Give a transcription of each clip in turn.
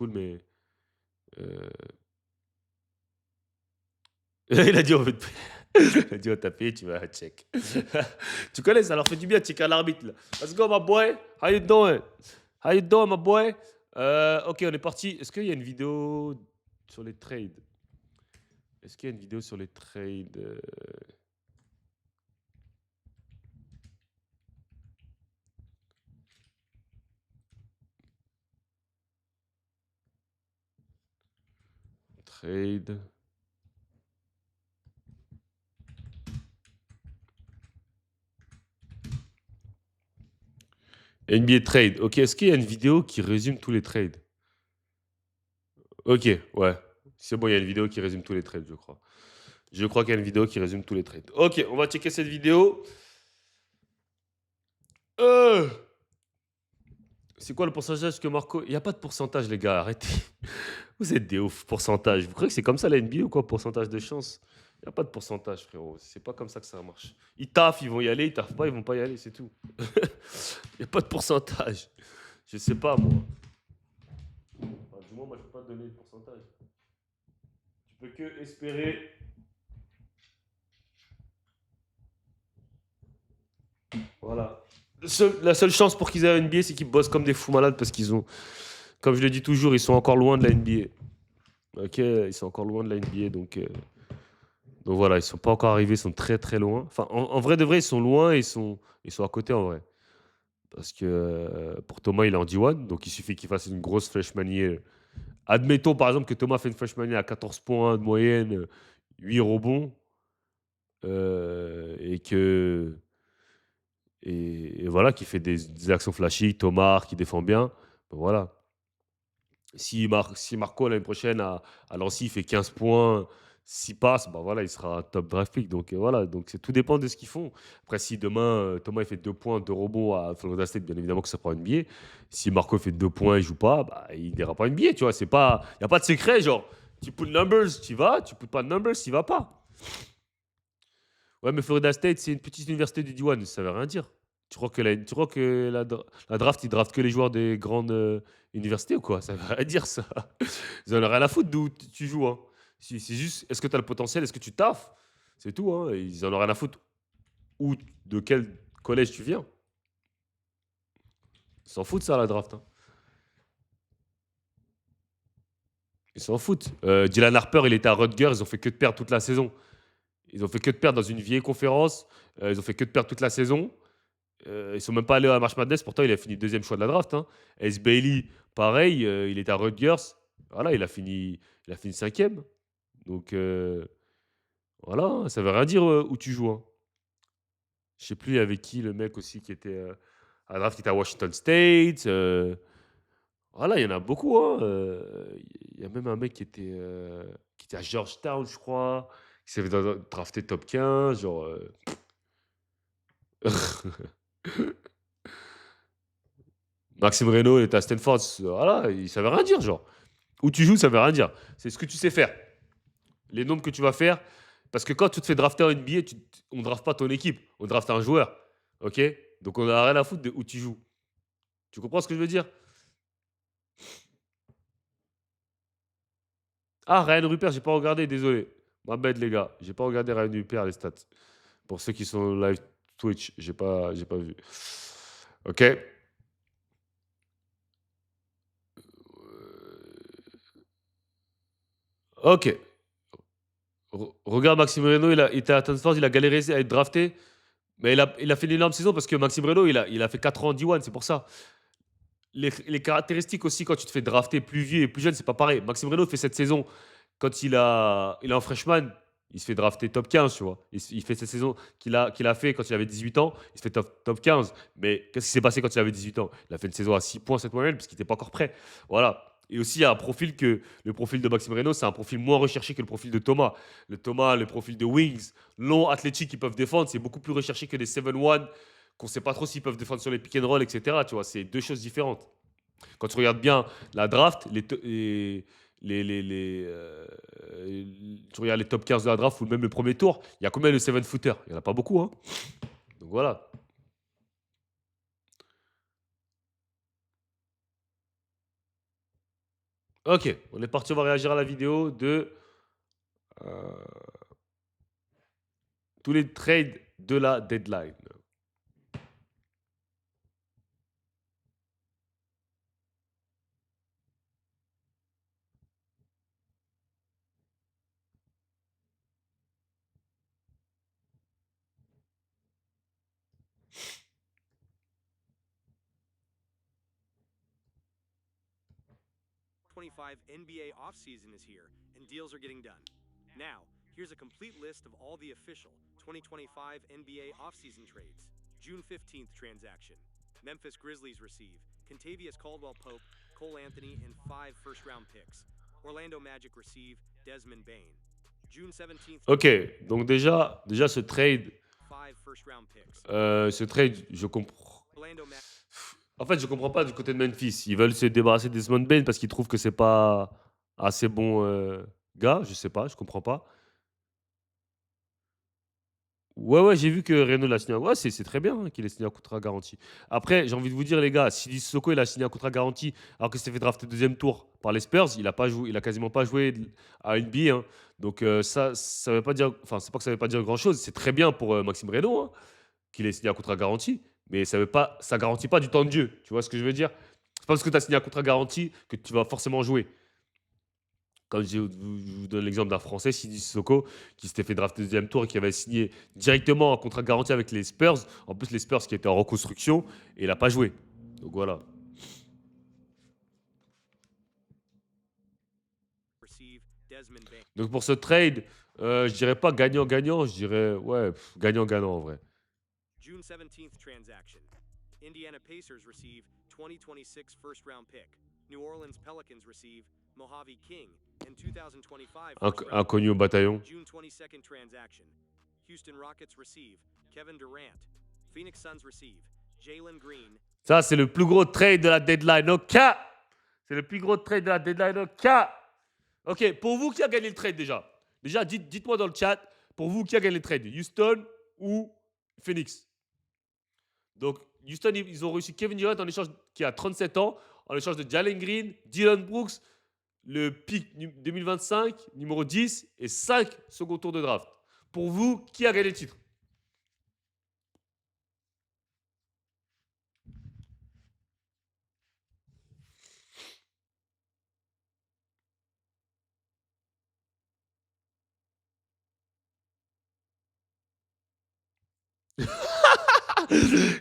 cool, mais euh, il a dit on veut te il a dit on t'a payé, tu vas check. Tu connais, ça leur fait du bien de checker à l'arbitre là. Let's go my boy, how you doing? How you doing my boy? Ok, on est parti. Est-ce qu'il y a une vidéo sur les trades? Est-ce qu'il y a une vidéo sur les trades? Trade. NBA trade. Ok, est-ce qu'il y a une vidéo qui résume tous les trades? Ok, ouais. C'est bon, il y a une vidéo qui résume tous les trades, je crois. Je crois qu'il y a une vidéo qui résume tous les trades. Ok, on va checker cette vidéo. Euh, c'est quoi le pourcentage que Marco... Il n'y a pas de pourcentage, les gars, arrêtez. Vous êtes des ouf, pourcentage. Vous croyez que c'est comme ça la NBA ou quoi, pourcentage de chance? Il n'y a pas de pourcentage, frérot. C'est pas comme ça que ça marche. Ils taffent, ils vont y aller. Ils taffent pas, ils vont pas y aller, c'est tout. Il n'y a pas de pourcentage. Je sais pas, moi. Enfin, du moins, moi, je peux pas te donner le pourcentage. Tu peux que espérer. Voilà. La seule chance pour qu'ils aient la NBA, c'est qu'ils bossent comme des fous malades parce qu'ils ont, comme je le dis toujours, ils sont encore loin de la NBA. Ok, ils sont encore loin de la NBA, donc voilà, ils sont pas encore arrivés, ils sont très très loin. Enfin, en vrai de vrai, ils sont loin et ils sont à côté en vrai. Parce que pour Thomas, il est en D1, donc il suffit qu'il fasse une grosse freshman year. Admettons par exemple que Thomas fait une freshman year à 14 points de moyenne, 8 rebonds, et que et voilà, qui fait des actions flashy, Thomas qui défend bien. Ben voilà. Si Marco l'année prochaine à Lancy fait 15 points, 6 passes, bah voilà, il sera top draft pick. Donc voilà, donc tout dépend de ce qu'ils font. Après, si demain Thomas il fait 2 points, 2 rebonds à Florida State, bien évidemment que ça prend une billet. Si Marco fait 2 points et joue pas, bah, il n'ira pas une billet, tu vois. Il n'y a pas de secret, genre, tu put numbers, tu vas, tu put pas numbers, tu vas pas. Ouais, mais Florida State, c'est une petite université du D1, ça veut rien dire. Tu crois que la draft, il draft que les joueurs des grandes universités ou quoi? Ça veut rien dire, ça. Ils en ont rien à foutre d'où tu joues, hein. C'est juste, est-ce que tu as le potentiel? Est-ce que tu taffes? C'est tout, hein. Ils en ont rien à foutre. Ou de quel collège tu viens. Ils s'en foutent, ça, la draft, hein. Ils s'en foutent. Dylan Harper, il était à Rutgers, ils ont fait que de perdre toute la saison. Ils ont fait que de perdre dans une vieille conférence. Ils ont fait que de perdre toute la saison. Ils sont même pas allés à la March Madness, pourtant il a fini deuxième choix de la draft, hein. Ace Bailey, pareil, il était à Rutgers. Voilà, il a fini cinquième. Donc voilà, hein, ça veut rien dire où tu joues, hein. Je sais plus avec qui le mec aussi qui était à la draft, qui était à Washington State. Voilà, il y en a beaucoup, hein. Il y a même un mec qui était à Georgetown, je crois, qui s'est fait drafter top 15, genre. Maxime Reynaud, il était à Stanford. Voilà, il savait rien dire, genre. Où tu joues, ça veut rien dire. C'est ce que tu sais faire. Les nombres que tu vas faire. Parce que quand tu te fais drafter en NBA, on ne draft pas ton équipe. On draft un joueur. OK? Donc on n'a rien à foutre de où tu joues. Tu comprends ce que je veux dire? Ah, Ryan Rupert, j'ai pas regardé, désolé. Ma bête, les gars. J'ai pas regardé Ryan Rupert, les stats. Pour ceux qui sont live Twitch, j'ai pas vu. OK? OK. Regarde Maxime Reynaud, il était à Stanford, il a galéré à être drafté. Mais il a fait une énorme saison parce que Maxime Reno, il a fait 4 ans en D1, c'est pour ça. Les caractéristiques aussi, quand tu te fais drafter plus vieux et plus jeune, c'est pas pareil. Maxime Reno fait cette saison, quand il est en freshman, il se fait drafter top 15, tu vois. Il fait cette saison qu'il a fait quand il avait 18 ans, il se fait top 15. Mais qu'est-ce qui s'est passé quand il avait 18 ans? Il a fait une saison à 6 points cette moyenne parce qu'il n'était pas encore prêt. Voilà. Et aussi, il y a un profil le profil de Maxime Reno, c'est un profil moins recherché que le profil de Thomas. Le profil de Wings, long, athlétique, qui peuvent défendre, c'est beaucoup plus recherché que des 7-1 qu'on ne sait pas trop s'ils peuvent défendre sur les pick and roll, etc. Tu vois, c'est deux choses différentes. Quand tu regardes bien la draft, tu regardes les top 15 de la draft ou même le premier tour, il y a combien de 7-footer? Il n'y en a pas beaucoup, hein. Donc voilà. Ok, on est parti, on va réagir à la vidéo de euh, tous les trades de la deadline. 25 NBA offseason is here, and deals are getting done. Now, here's a complete list of all the official 2025 NBA offseason trades. June 15th transaction. Memphis Grizzlies receive Contavious Caldwell Pope, Cole Anthony, and 5 first round picks. Orlando Magic receive Desmond Bain. June 17th, Ok, donc déjà five first round picks. ce trade, je comprends. Orlando Magic. En fait, je comprends pas du côté de Memphis. Ils veulent se débarrasser de Desmond Bain parce qu'ils trouvent que c'est pas assez bon gars. Je sais pas, je comprends pas. Ouais, ouais, j'ai vu que Renault l'a signé. Ouais, c'est très bien qu'il ait signé un contrat garanti. Après, j'ai envie de vous dire, les gars, si Sissoko il a signé un contrat garanti alors qu'il s'est fait drafter deuxième tour par les Spurs, il a pas joué, il a quasiment pas joué à NBA, hein. Donc ça veut pas dire, enfin c'est pas que ça veut pas dire grand chose. C'est très bien pour Maxime Renault, hein, qu'il ait signé un contrat garanti, mais ça veut pas, ça garantit pas du temps de jeu. Tu vois ce que je veux dire? C'est pas parce que tu as signé un contrat garanti que tu vas forcément jouer. Comme je vous donne l'exemple d'un Français, Sidi Sissoko, qui s'était fait drafter deuxième tour et qui avait signé directement un contrat garanti avec les Spurs. En plus, les Spurs qui étaient en reconstruction, et il n'a pas joué. Donc voilà. Receive Desmond Bain. Donc pour ce trade, je dirais pas gagnant-gagnant, je dirais ouais, gagnant-gagnant en vrai. June 17th transaction. Indiana Pacers receive 2026 first round pick. New Orleans Pelicans receive Mojave King and 2025 first round pick. Inconnu au bataillon. June 22nd transaction. Houston Rockets receive Kevin Durant. Phoenix Suns receive Jalen Green. Ça, c'est le plus gros trade de la deadline. OK. C'est le plus gros trade de la deadline. OK. OK, pour vous, qui a gagné le trade déjà? Déjà, dites-moi dans le chat, pour vous, qui a gagné le trade? Houston ou Phoenix? Donc, Houston, ils ont reçu Kevin Durant en échange, qui a 37 ans, en échange de Jalen Green, Dylan Brooks, le pick 2025, numéro 10 et 5 second tour de draft. Pour vous, qui a gagné le titre?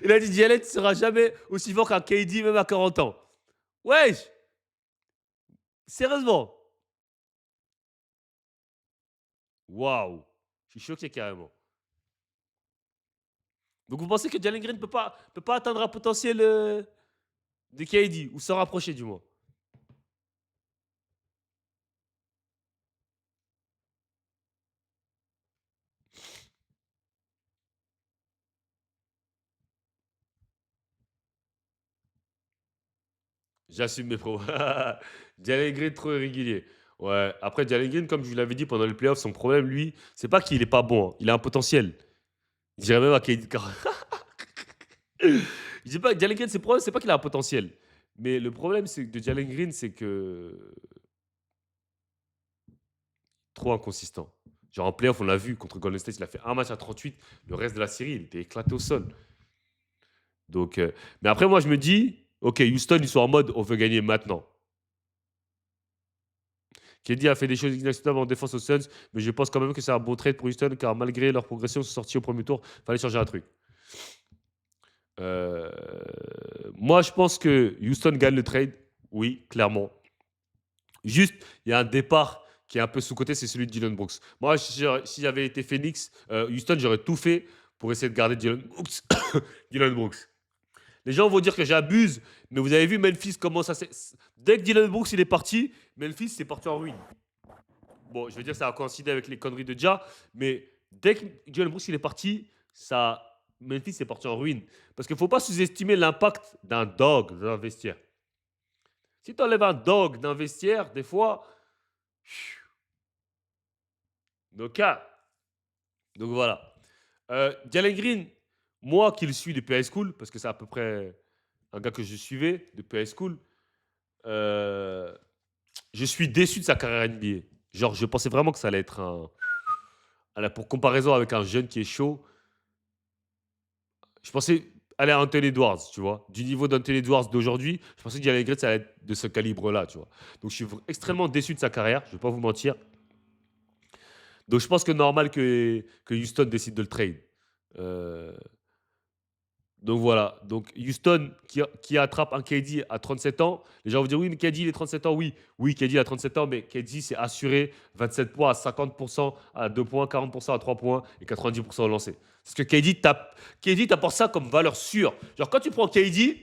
Il a dit Jalen ne sera jamais aussi fort qu'un KD, même à 40 ans. Wesh! Sérieusement? Waouh! Je suis choqué carrément. Donc vous pensez que Jalen Green ne peut pas atteindre un potentiel de KD, ou s'en rapprocher du moins? J'assume mes propos. Jalen Green trop irrégulier. Ouais, après Jalen Green, comme je vous l'avais dit pendant les playoffs, son problème, lui, c'est pas qu'il est pas bon, hein. Il a un potentiel. Je dirais même à KD. Je dis pas, Jalen Green, c'est problème, c'est pas qu'il a un potentiel. Mais le problème de Jalen Green, c'est que trop inconsistant. Genre en playoff, on l'a vu contre Golden State, il a fait un match à 38. Le reste de la série, il était éclaté au sol. Donc, mais après, moi, je me dis, ok, Houston, ils sont en mode, on veut gagner maintenant. KD a fait des choses inacceptables en défense aux Suns, mais je pense quand même que c'est un bon trade pour Houston, car malgré leur progression, ils sont sortis au premier tour. Il fallait changer un truc. Euh, Moi, je pense que Houston gagne le trade. Oui, clairement. Juste, il y a un départ qui est un peu sous-côté, c'est celui de Dylan Brooks. Moi, si j'avais été Phoenix, Houston, j'aurais tout fait pour essayer de garder Dylan Brooks. Dylan Brooks. Les gens vont dire que j'abuse, mais vous avez vu Memphis comment ça s'est. Dès que Dylan Brooks il est parti, Memphis c'est parti en ruine. Bon, je veux dire, ça a coïncidé avec les conneries de Ja, mais dès que Dylan Brooks il est parti, Memphis est parti en ruine. Parce qu'il ne faut pas sous-estimer l'impact d'un dog dans un vestiaire. Si tu enlèves un dog d'un vestiaire, des fois. Donc, donc voilà. Jalen Green, moi qui le suis depuis high school, parce que c'est à peu près un gars que je suivais depuis high school, euh, je suis déçu de sa carrière NBA. Genre, je pensais vraiment que ça allait être un. Pour comparaison avec un jeune qui est chaud, je pensais aller à Anthony Edwards, tu vois. Du niveau d'Anthony Edwards d'aujourd'hui, je pensais que Jalen Green, ça allait être de ce calibre-là, tu vois. Donc, je suis extrêmement déçu de sa carrière, je ne vais pas vous mentir. Donc, je pense que normal que Houston décide de le trade. Euh, donc voilà. Donc Houston qui attrape un KD à 37 ans. Les gens vont dire oui, mais KD il est 37 ans. Oui, oui, KD a 37 ans, mais KD c'est assuré 27 points à 50% à 2 points, 40% à 3 points et 90% au lancer. Parce que KD t'apporte ça comme valeur sûre. Genre quand tu prends KD,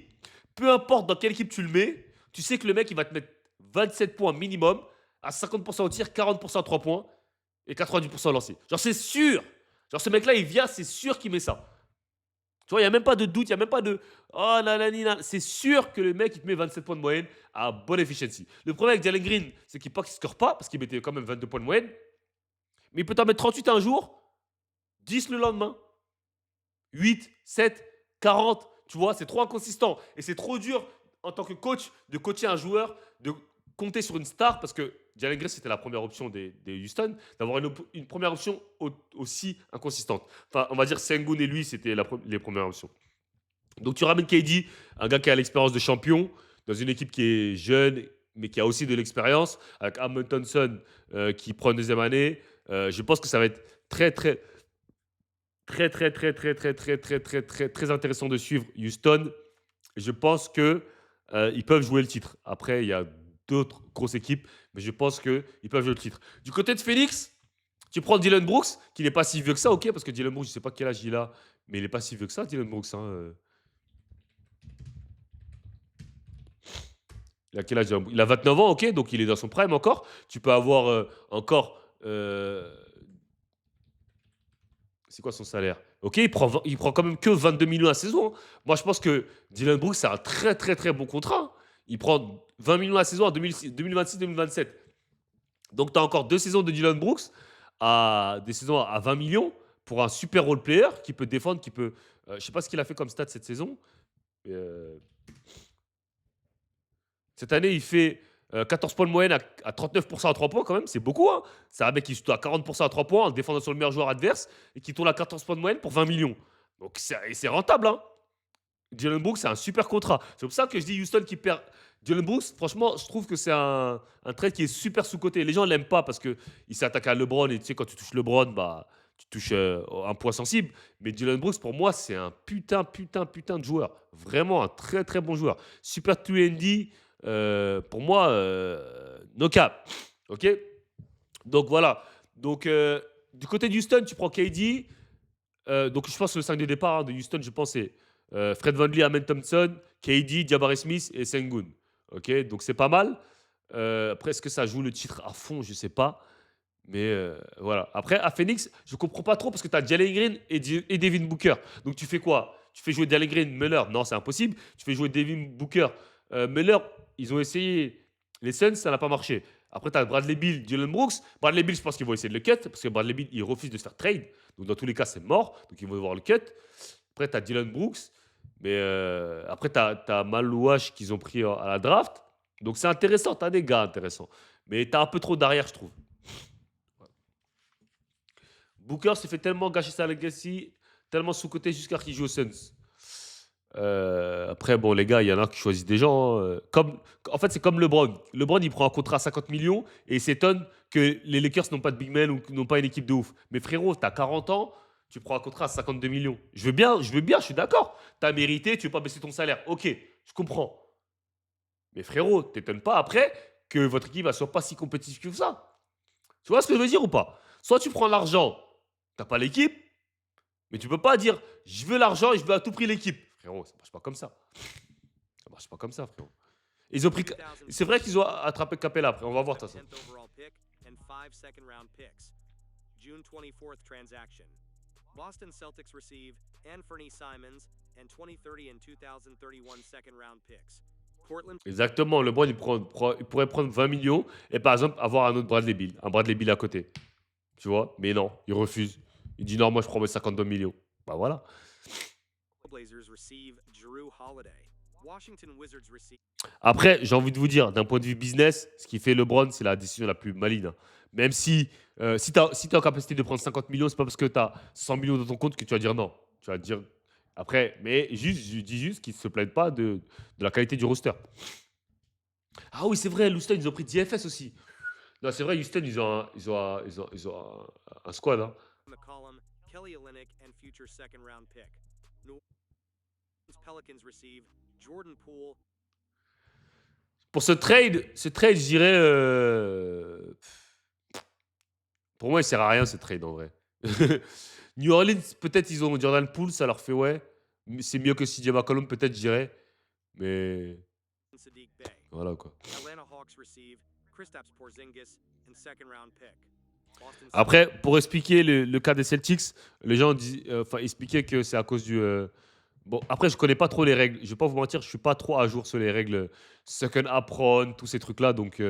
peu importe dans quelle équipe tu le mets, tu sais que le mec il va te mettre 27 points minimum à 50% au tir, 40% à 3 points et 90% au lancer. Genre c'est sûr. Genre ce mec là il vient, c'est sûr qu'il met ça. Tu vois, il n'y a même pas de doute, il n'y a même pas de oh là là, là. C'est sûr que le mec, il te met 27 points de moyenne à bonne efficiency. Le problème avec Jalen Green, c'est qu'il ne score pas, parce qu'il mettait quand même 22 points de moyenne, mais il peut t'en mettre 38 un jour, 10 le lendemain, 8, 7, 40. Tu vois, c'est trop inconsistant. Et c'est trop dur en tant que coach de coacher un joueur, de compter sur une star, parce que Jalen Green, c'était la première option des Houston, d'avoir une première option aussi inconsistante. Enfin, on va dire Sengun et lui, c'était les premières options. Donc tu ramènes KD, un gars qui a l'expérience de champion, dans une équipe qui est jeune, mais qui a aussi de l'expérience, avec Hamilton Thompson qui prend une deuxième année. Je pense que ça va être très, très, très, très, très, très, très, très, très, très, très, très intéressant de suivre Houston. Je pense que ils peuvent jouer le titre. Après, il y a d'autres grosses équipes, mais je pense qu'ils peuvent jouer le titre. Du côté de Phoenix, tu prends Dylan Brooks, qui n'est pas si vieux que ça, ok, parce que Dylan Brooks, je ne sais pas quel âge il a, mais il n'est pas si vieux que ça, Dylan Brooks. Hein. Il a quel âge? Il a 29 ans, ok, donc il est dans son prime encore. Tu peux avoir encore. C'est quoi son salaire? Ok, il prend quand même que 22 millions à saison. Hein. Moi, je pense que Dylan Brooks, c'est un très, très, très bon contrat. Hein. Il prend 20 millions à saison en 2026-2027. Donc, tu as encore 2 saisons de Dylan Brooks, des saisons à 20 millions pour un super role player qui peut défendre, qui peut. Je ne sais pas ce qu'il a fait comme stat cette saison. Mais, cette année, il fait 14 points de moyenne à 39% à 3 points quand même. C'est beaucoup. Hein. C'est un mec qui se à 40% à 3 points en défendant sur le meilleur joueur adverse et qui tourne à 14 points de moyenne pour 20 millions. Donc c'est rentable. Hein. Dylan Brooks, c'est un super contrat. C'est pour ça que je dis Houston qui perd. Dylan Brooks, franchement, je trouve que c'est un trade qui est super sous-coté. Les gens ne l'aiment pas parce qu'il s'est attaqué à LeBron et tu sais, quand tu touches LeBron, bah, tu touches un point sensible. Mais Dylan Brooks, pour moi, c'est un putain de joueur. Vraiment un très très bon joueur. Super 2ND, pour moi, no cap. Ok. Donc voilà. Donc du côté de Houston, tu prends KD. Donc je pense que le 5 de départ hein, de Houston, je pense, c'est Fred VanVleet, Amen Thompson, KD, Jabari Smith et Sengun. Ok. Donc c'est pas mal. Après, est-ce que ça joue le titre à fond? Je sais pas. Mais voilà. Après, à Phoenix, je comprends pas trop parce que tu as Jalen Green et Devin Booker. Donc tu fais quoi? Tu fais jouer Jalen Green, Muller? Non, c'est impossible. Tu fais jouer Devin Booker. Muller, ils ont essayé. Les Suns, ça n'a pas marché. Après, tu as Bradley Beal, Dylan Brooks. Bradley Beal, je pense qu'ils vont essayer de le cut parce que Bradley Beal, il refuse de se faire trade. Donc dans tous les cas, c'est mort. Donc ils vont devoir le cut. Après, tu as Dylan Brooks. Mais après, tu as Malouache qu'ils ont pris à la draft. Donc c'est intéressant. Tu as des gars intéressants. Mais tu as un peu trop d'arrière, je trouve. Booker s'est fait tellement gâcher sa legacy, tellement sous-côté jusqu'à qu'il joue aux Suns. Après, bon, les gars, il y en a qui choisissent des gens. En fait, c'est comme LeBron. LeBron, il prend un contrat à 50 millions et il s'étonne que les Lakers n'ont pas de big man ou n'ont pas une équipe de ouf. Mais frérot, t'as 40 ans, tu prends un contrat à 52 millions. Je suis d'accord. T'as mérité, tu veux pas baisser ton salaire. Ok, je comprends. Mais frérot, t'étonnes pas après que votre équipe ne soit pas si compétitive que ça. Tu vois ce que je veux dire ou pas? Soit tu prends l'argent, t'as pas l'équipe, mais tu peux pas dire je veux l'argent et je veux à tout prix l'équipe. Frérot, ça marche pas comme ça. Ça marche pas comme ça, frérot. Ils ont pris. C'est vrai qu'ils ont attrapé Capella après. On va voir ça. 10th overall pick and 5 second-round picks. June 24th transaction. Boston Celtics receive Anthony Simons and 2030 and 2031 second-round picks. Portland. Exactement. LeBron, il pourrait prendre 20 millions et par exemple avoir un autre Bradley Beal. Un Bradley Beal à côté. Tu vois? Mais non, il refuse. Il dit non, moi je prends mes 52 millions. Bah voilà. Blazers receive Drew Holiday. Washington Wizards receive. Après, j'ai envie de vous dire, d'un point de vue business, ce qui fait LeBron, c'est la décision la plus maligne, hein. Même si, si t'es en capacité de prendre 50 millions, c'est pas parce que tu as 100 millions dans ton compte que tu vas dire non. Tu vas dire après, mais juste, je dis juste qu'ils ne se plaignent pas de la qualité du roster. Ah oui, c'est vrai, Houston, ils ont pris DFS aussi. Non, c'est vrai, Houston, ils ont un squad, hein. McCollum, Kelly Olynyk, and future second round pick. New Orleans Pelicans receive Jordan Poole. Pour ce trade, je dirais. Pour moi, il sert à rien ce trade en vrai. New Orleans, peut-être ils ont Jordan Poole, ça leur fait ouais. C'est mieux que CJ McCollum, peut-être, je dirais. Mais Sadiq Bey. voilà quoi. Atlanta Hawks receive Kristaps Porzingis and second round pick. Boston Après, pour expliquer le cas des Celtics, les gens expliquaient que c'est à cause du. Bon, après, je connais pas trop les règles. Je vais pas vous mentir, je suis pas trop à jour sur les règles second apron, tous ces trucs-là. Donc,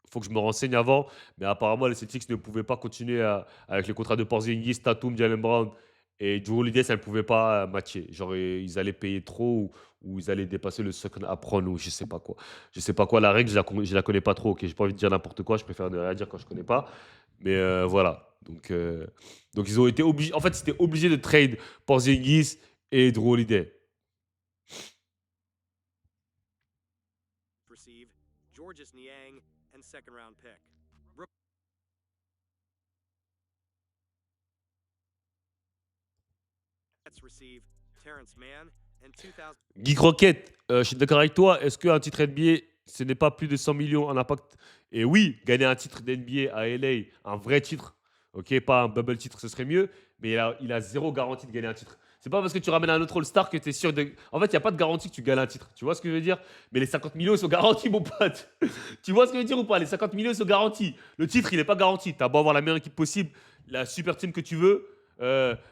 faut que je me renseigne avant. Mais apparemment, les Celtics ne pouvaient pas continuer avec les contrats de Porzingis, Tatum, Jalen Brown et Drew Holiday, ça ne pouvait pas matcher. Genre, ils allaient payer trop ou ils allaient dépasser le second apron ou je sais pas quoi. Je sais pas quoi la règle, je la connais pas trop. Ok, j'ai pas envie de dire n'importe quoi. Je préfère ne rien dire quand je connais pas. Mais voilà. Donc ils ont été obligés. En fait, c'était obligé de trade Porzingis et Drew Holiday. receive Georges Niang and second round pick. Nets receive Terrence Mann and 2000. Guy Croquette, je suis d'accord avec toi. Est-ce qu'un titre NBA, ce n'est pas plus de 100 millions en impact? Et oui, gagner un titre d'NBA à LA, un vrai titre, ok, pas un bubble titre, ce serait mieux, mais il a zéro garantie de gagner un titre. C'est pas parce que tu ramènes un autre All-Star que tu es sûr de. En fait, il n'y a pas de garantie que tu gagnes un titre. Tu vois ce que je veux dire? Mais les 50 millions, ils sont garantis, mon pote. Tu vois ce que je veux dire ou pas? Les 50 millions, ils sont garantis. Le titre, il n'est pas garanti. Tu as beau avoir la meilleure équipe possible, la super team que tu veux.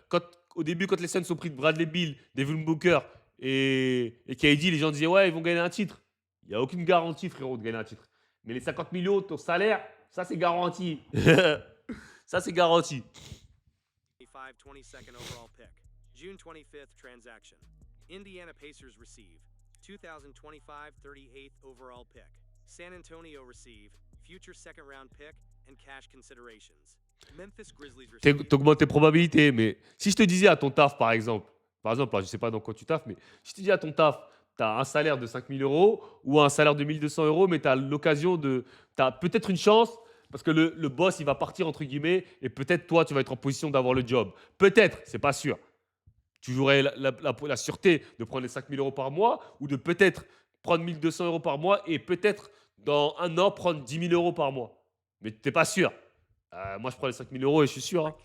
Quand, au début, quand les Suns ont pris de Bradley Beal, Devin Booker et KD, les gens disaient ouais, ils vont gagner un titre. Il n'y a aucune garantie, frérot, de gagner un titre. Mais les 50 millions, ton salaire, ça, c'est garanti. Ça, c'est garanti. 25, 22nd overall pick. June 25th transaction. Indiana Pacers receive 2025 38th overall pick. San Antonio receive future second round pick and cash considerations. Memphis Grizzlies receive. T'augmentes tes probabilités, mais si je te disais à ton taf, par exemple, là, je sais pas dans quoi tu taffes, mais si je te dis à ton taf, tu as un salaire de 5 000 euros ou un salaire de 1 200 euros, mais tu as l'occasion de. Tu as peut-être une chance parce que le boss, il va partir, entre guillemets, et peut-être toi, tu vas être en position d'avoir le job. Peut-être, c'est pas sûr. Tu jouerais la sûreté de prendre les 5 000 euros par mois ou de peut-être prendre 1 200 euros par mois et peut-être dans un an prendre 10 000 euros par mois. Mais tu n'es pas sûr. Moi, je prends les 5 000 euros et je suis sûr, hein.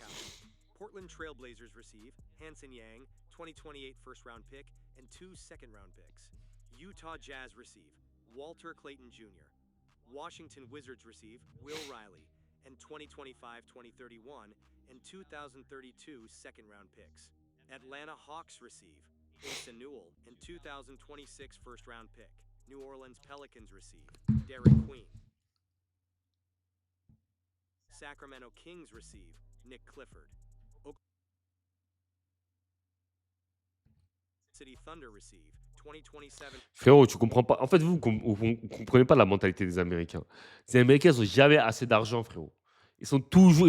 Portland Trailblazers receive Hanson Yang, 2028 first round pick, and 2 second round picks. Utah Jazz receive Walter Clayton Jr. Washington Wizards receive Will Riley, and 2025 2031 and 2032 second round picks. Atlanta Hawks receive Asa Newell and 2026 first round pick. New Orleans Pelicans receive Derek Queen. Sacramento Kings receive Nick Clifford. City Thunder receive 2027. Frérot, tu comprends pas. En fait, vous comprenez pas la mentalité des Américains. Les Américains, ils ont jamais assez d'argent, frérot. Ils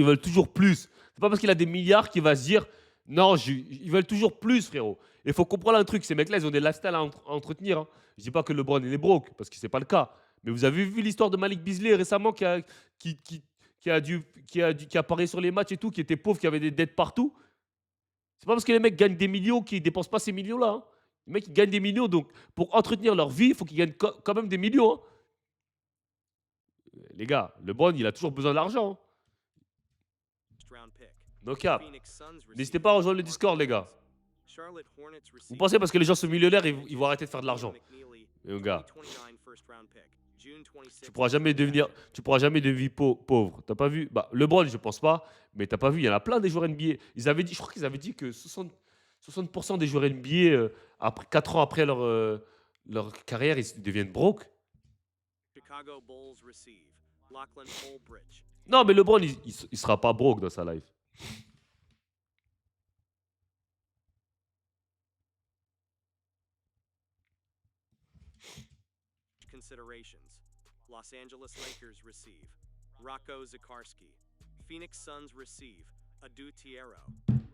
veulent toujours plus. C'est pas parce qu'il a des milliards qu'il va se dire non, ils veulent toujours plus, frérot. Il faut comprendre un truc. Ces mecs-là, ils ont des lifestyles à entretenir, hein. Je dis pas que LeBron il est broke parce que c'est pas le cas. Mais vous avez vu l'histoire de Malik Beasley récemment qui a parié sur les matchs et tout, qui était pauvre, qui avait des dettes partout. C'est pas parce que les mecs gagnent des millions qu'ils dépensent pas ces millions-là, hein. Les mecs, ils gagnent des millions, donc pour entretenir leur vie, il faut qu'ils gagnent quand même des millions, hein. Les gars, LeBron, il a toujours besoin d'argent, hein. No cap. N'hésitez pas à rejoindre le Discord, les gars. Vous pensez parce que les gens sont millionnaires, ils vont arrêter de faire de l'argent. Mais gars, tu pourras jamais devenir pauvre. T'as pas vu? Bah, LeBron, je pense pas, mais t'as pas vu, il y en a plein des joueurs NBA. Je crois qu'ils avaient dit que 60% des joueurs NBA, 4 ans après leur carrière, ils deviennent broke. Non, mais LeBron, il sera pas broke dans sa life. considerations. Los Angeles Lakers receive Rocco Zikarsky. Phoenix Suns receive Adu Tiero.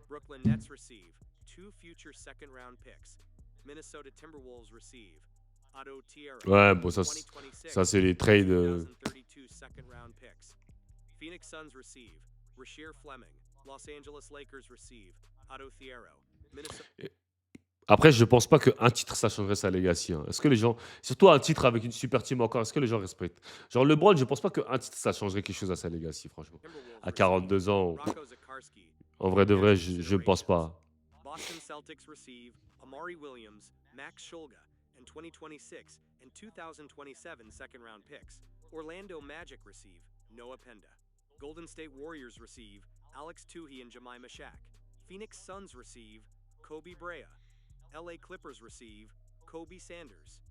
Brooklyn Nets receive 2 future second round picks. Minnesota Timberwolves receive Otto Tiero. Ouais, bon, ça, 2026 c'est les trades. 2032 second round picks. Phoenix Suns receive Rasheer Fleming. Los Angeles Lakers receive Otto Thiero. Minnesota Après, je pense pas qu'un titre, ça changerait sa legacy, hein. Est-ce que les gens, surtout un titre avec une super team encore, est-ce que les gens respectent? Genre LeBron, je pense pas qu'un titre, ça changerait quelque chose à sa legacy, franchement. Timberwolves À receive 42 ans, Rocco Zikarsky. en vrai de vrai, Future je ne pense considerations. pas. Boston Celtics receive Amari Williams, Max Shulga, and 2026 and 2027 second round picks. Orlando Magic receive Noah Penda. Golden State Warriors receive Alex Tuhi and Jemima Shack. Phoenix Suns receive Kobe Brea. LA Clippers receive Kobe Sanders.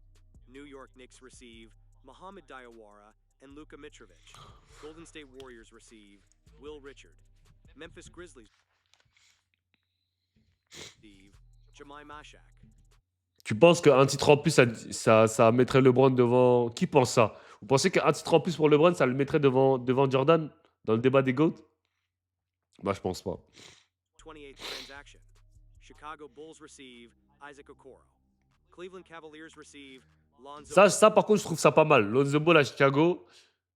New York Knicks receive Mohamed Diawara and Luka Mitrovic. Golden State Warriors receive Will Richard. Memphis Grizzlies receive Jemima Shack. Tu penses qu'un titre en plus, ça mettrait LeBron devant. Qui pense ça? Vous pensez qu'un titre en plus pour LeBron, ça le mettrait devant Jordan dans le débat des GOAT? Bah, je pense pas. 28th transaction. Chicago Bulls receive Isaac Okoro. Cleveland Cavaliers receive Lonzo. Ça, par contre, je trouve ça pas mal. Lonzo Ball à Chicago,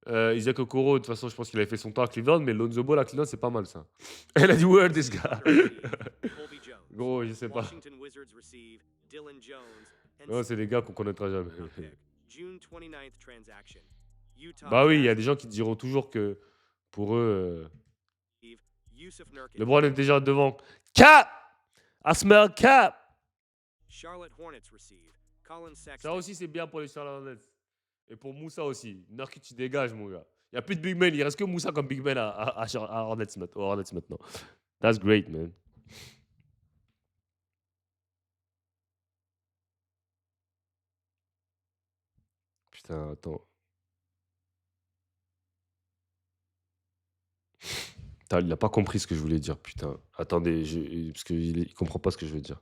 Isaac Okoro, de toute façon, je pense qu'il avait fait son temps à Cleveland, mais Lonzo Ball à Cleveland, c'est pas mal ça. Elle a dit word, this guy. Colby Jones. Gros, je sais pas. Washington Wizards receive Dylan Jones. And Non, c'est des gars qu'on connaîtra jamais. round pick. June 29th transaction. Utah Bah oui, il y a Jazz des gens qui te diront toujours que pour eux, receive Yusuf Nurkic. LeBron est déjà devant. Cap! I smell cap! Charlotte Hornets receive Colin Ça Sexton. aussi, c'est bien pour les Charlotte Hornets. Et pour Moussa aussi. Nurkic, tu dégages, mon gars. Il n'y a plus de big man. Il reste que Moussa comme big man à Hornets, aux Hornets maintenant. That's great, man. Putain, attends. Putain, il n'a pas compris ce que je voulais dire, putain. Attendez, parce qu'il ne comprend pas ce que je veux dire.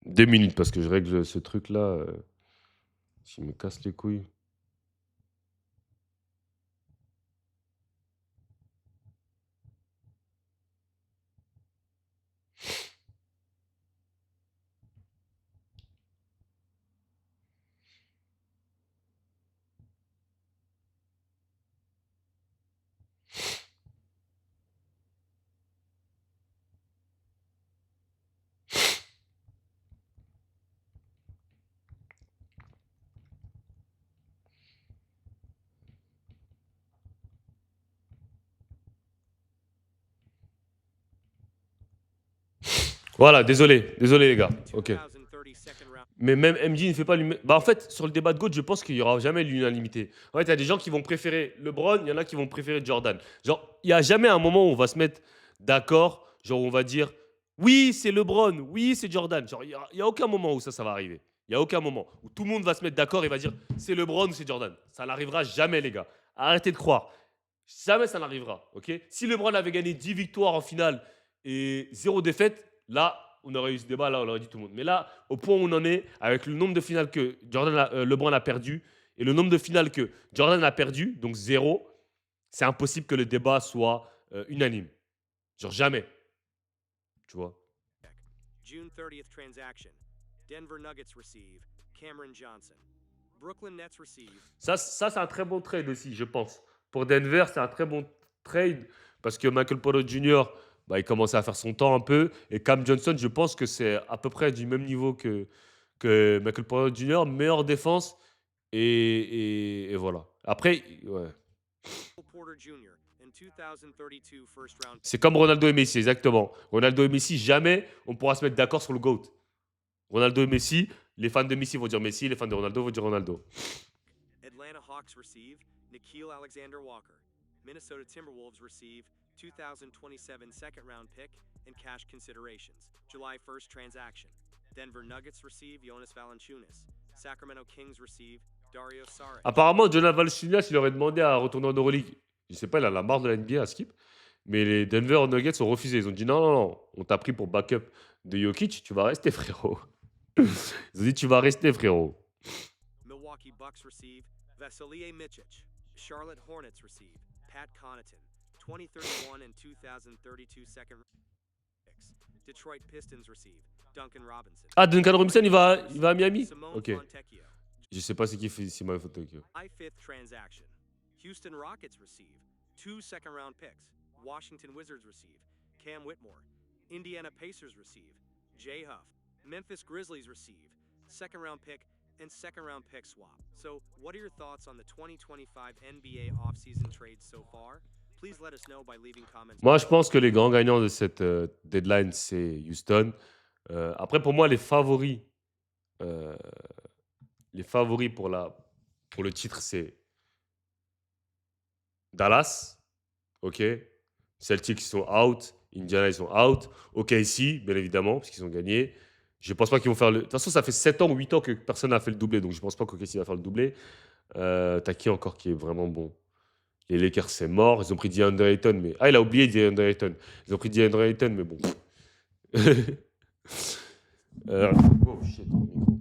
Deux minutes, parce que je règle ce truc-là. S'il me casse les couilles. Voilà, désolé les gars. Ok. 2030 second round. Mais même MJ ne fait pas lui. Bah en fait, sur le débat de GOAT, je pense qu'il n'y aura jamais l'unanimité. En fait, il y a des gens qui vont préférer LeBron, il y en a qui vont préférer Jordan. Genre, il n'y a jamais un moment où on va se mettre d'accord, genre on va dire oui, c'est LeBron, oui, c'est Jordan. Genre, il y a aucun moment où ça va arriver. Il n'y a aucun moment où tout le monde va se mettre d'accord et va dire c'est LeBron ou c'est Jordan. Ça n'arrivera jamais, les gars. Arrêtez de croire. Jamais ça n'arrivera. Ok. Si LeBron avait gagné 10 victoires en finale et 0 défaite, là, on aurait eu ce débat, là, on aurait dit tout le monde. Mais là, au point où on en est, avec le nombre de finales que LeBron a perdu et le nombre de finales que Jordan a perdu, donc 0, c'est impossible que le débat soit unanime. Genre jamais. Tu vois. June 30th transaction. Denver Nuggets receive Cameron Johnson. Brooklyn Nets receive Ça c'est un très bon trade aussi, je pense. Pour Denver, c'est un très bon trade parce que Michael Porter Jr., bah, il commençait à faire son temps un peu. Et Cam Johnson, je pense que c'est à peu près du même niveau que Michael Porter Jr., meilleure défense. Et voilà. Après, ouais. Porter Jr. and and 2032 first round. C'est comme Ronaldo et Messi, exactement. Ronaldo et Messi, jamais on pourra se mettre d'accord sur le GOAT. Ronaldo et Messi, les fans de Messi vont dire Messi, les fans de Ronaldo vont dire Ronaldo. Atlanta Hawks receive Nickeil Alexander-Walker. Minnesota Timberwolves receive 2027 second round pick and cash considerations. July 1st transaction. Denver Nuggets receive Jonas Valanciunas. Sacramento Kings receive Dario Saric. Apparemment, Jonas Valanciunas, il aurait demandé à retourner en Euroleague. Je sais pas, il a la marre de la NBA à skip. Mais les Denver Nuggets ont refusé. Ils ont dit non, non, non, on t'a pris pour backup de Jokic, tu vas rester, frérot. Ils ont dit tu vas rester, frérot. Milwaukee Bucks receive Vasilije Micic. Charlotte Hornets receive Pat Connaughton. 2031 and 2032 second picks. Detroit Pistons receive Duncan Robinson. Ah, Duncan Robinson, il va à Miami. Simone Ok. Fontecchio. Je sais pas c'est qui fait Simone Fontecchio. July 5th transaction. Houston Rockets receive 2 second round picks. Washington Wizards receive Cam Whitmore. Indiana Pacers receive Jay Huff. Memphis Grizzlies receive second round pick and second round pick swap. So, what are your thoughts on the 2025 NBA offseason trades so far? Please let us know by leaving comments. Moi, je pense que les grands gagnants de cette deadline, c'est Houston. Après, pour moi, euh, les favoris pour le titre, c'est Dallas. OK. Celtics, ils sont out. Indiana, ils sont out. OKC, bien évidemment, parce qu'ils ont gagné. Je pense pas qu'ils vont faire le. De toute façon, ça fait 7 ans ou 8 ans que personne n'a fait le doublé. Donc, je pense pas qu'OKC va faire le doublé. T'as qui encore qui est vraiment bon? Les Lakers, c'est mort. Ils ont pris DeAndre Ayton. Mais... Ah, il a oublié DeAndre Ayton. Ils ont pris DeAndre Ayton, mais bon. Oh shit, mon micro.